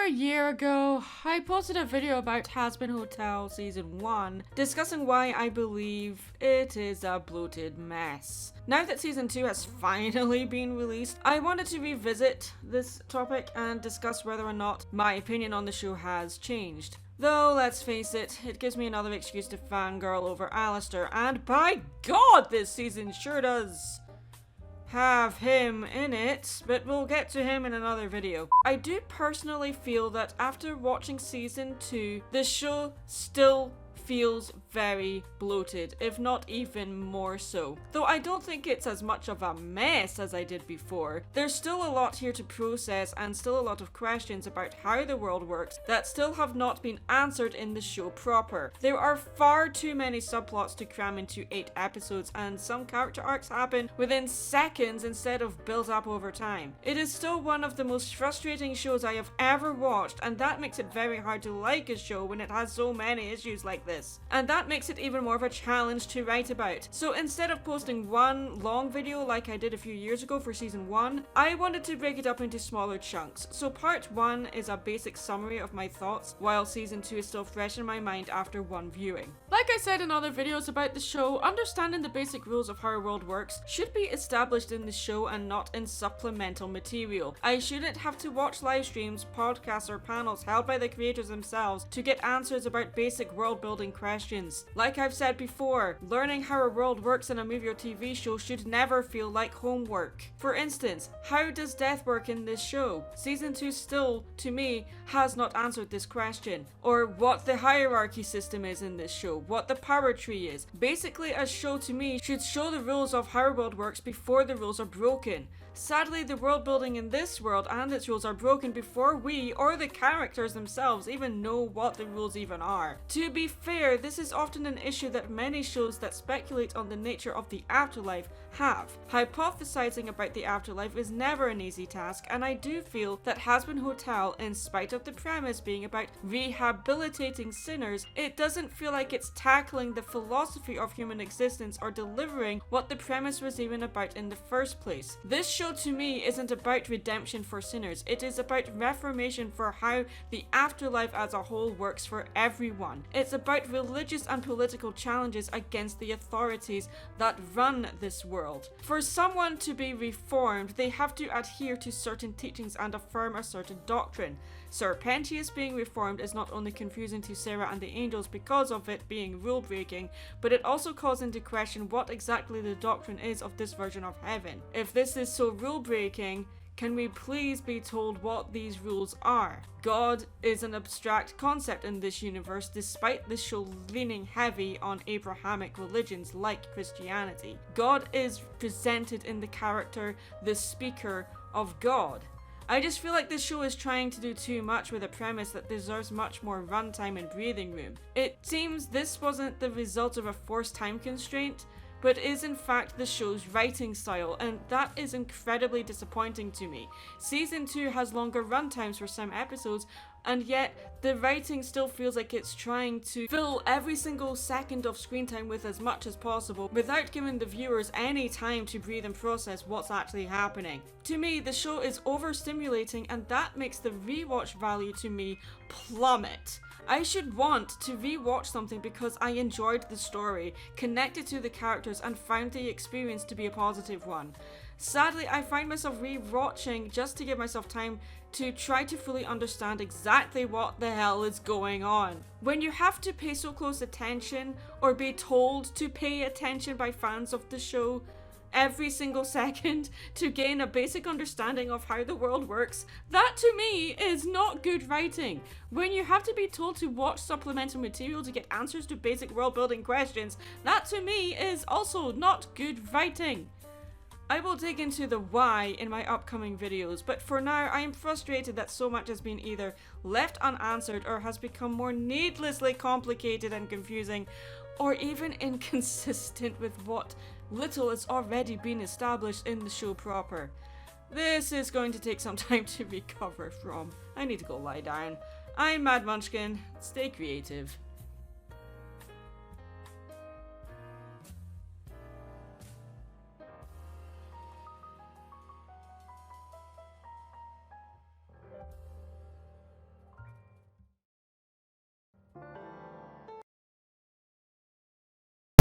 a year ago, I posted a video about Hazbin Hotel Season 1, discussing why I believe it is a bloated mess. Now that Season 2 has finally been released, I wanted to revisit this topic and discuss whether or not my opinion on the show has changed. Though, let's face it, it gives me another excuse to fangirl over Alistair, and by God, this season sure does have him in it, but we'll get to him in another video. I do personally feel that after watching Season 2, the show still feels very bloated, if not even more so. Though I don't think it's as much of a mess as I did before. There's still a lot here to process and still a lot of questions about how the world works that still have not been answered in the show proper. There are far too many subplots to cram into 8 episodes, and some character arcs happen within seconds instead of built up over time. It is still one of the most frustrating shows I have ever watched, and that makes it very hard to like a show when it has so many issues like this. And that makes it even more of a challenge to write about. So instead of posting one long video like I did a few years ago for Season 1, I wanted to break it up into smaller chunks. So part 1 is a basic summary of my thoughts, while Season 2 is still fresh in my mind after one viewing. Like I said in other videos about the show, understanding the basic rules of how a world works should be established in the show and not in supplemental material. I shouldn't have to watch live streams, podcasts, or panels held by the creators themselves to get answers about basic world building questions. Like I've said before, learning how a world works in a movie or TV show should never feel like homework. For instance, how does death work in this show? Season 2 still, to me, has not answered this question. Or what the hierarchy system is in this show, what the power tree is. Basically, a show to me should show the rules of how a world works before the rules are broken. Sadly, the world building in this world and its rules are broken before we, or the characters themselves, even know what the rules even are. To be fair, this is often an issue that many shows that speculate on the nature of the afterlife have. Hypothesizing about the afterlife is never an easy task, and I do feel that Hazbin Hotel, in spite of the premise being about rehabilitating sinners, it doesn't feel like it's tackling the philosophy of human existence or delivering what the premise was even about in the first place. This show to me isn't about redemption for sinners, it is about reformation for how the afterlife as a whole works for everyone. It's about religious and political challenges against the authorities that run this world. For someone to be reformed, they have to adhere to certain teachings and affirm a certain doctrine. Sir Pentius being reformed is not only confusing to Sarah and the angels because of it being rule breaking, but it also calls into question what exactly the doctrine is of this version of heaven. If this is so rule breaking, can we please be told what these rules are? God is an abstract concept in this universe, despite this show leaning heavy on Abrahamic religions like Christianity. God is presented in the character, the speaker of God. I just feel like this show is trying to do too much with a premise that deserves much more runtime and breathing room. It seems this wasn't the result of a forced time constraint, but is in fact the show's writing style, and that is incredibly disappointing to me. Season 2 has longer runtimes for some episodes, and yet the writing still feels like it's trying to fill every single second of screen time with as much as possible without giving the viewers any time to breathe and process what's actually happening. To me, the show is overstimulating, and that makes the rewatch value to me plummet. I should want to rewatch something because I enjoyed the story, connected to the characters, and found the experience to be a positive one. Sadly, I find myself rewatching just to give myself time to try to fully understand exactly what the hell is going on. When you have to pay so close attention, or be told to pay attention by fans of the show, every single second to gain a basic understanding of how the world works, that to me is not good writing. When you have to be told to watch supplemental material to get answers to basic world building questions, that to me is also not good writing. I will dig into the why in my upcoming videos, but for now I am frustrated that so much has been either left unanswered or has become more needlessly complicated and confusing, or even inconsistent with what little has already been established in the show proper. This is going to take some time to recover from. I need to go lie down. I'm Mad Munchkin. Stay creative.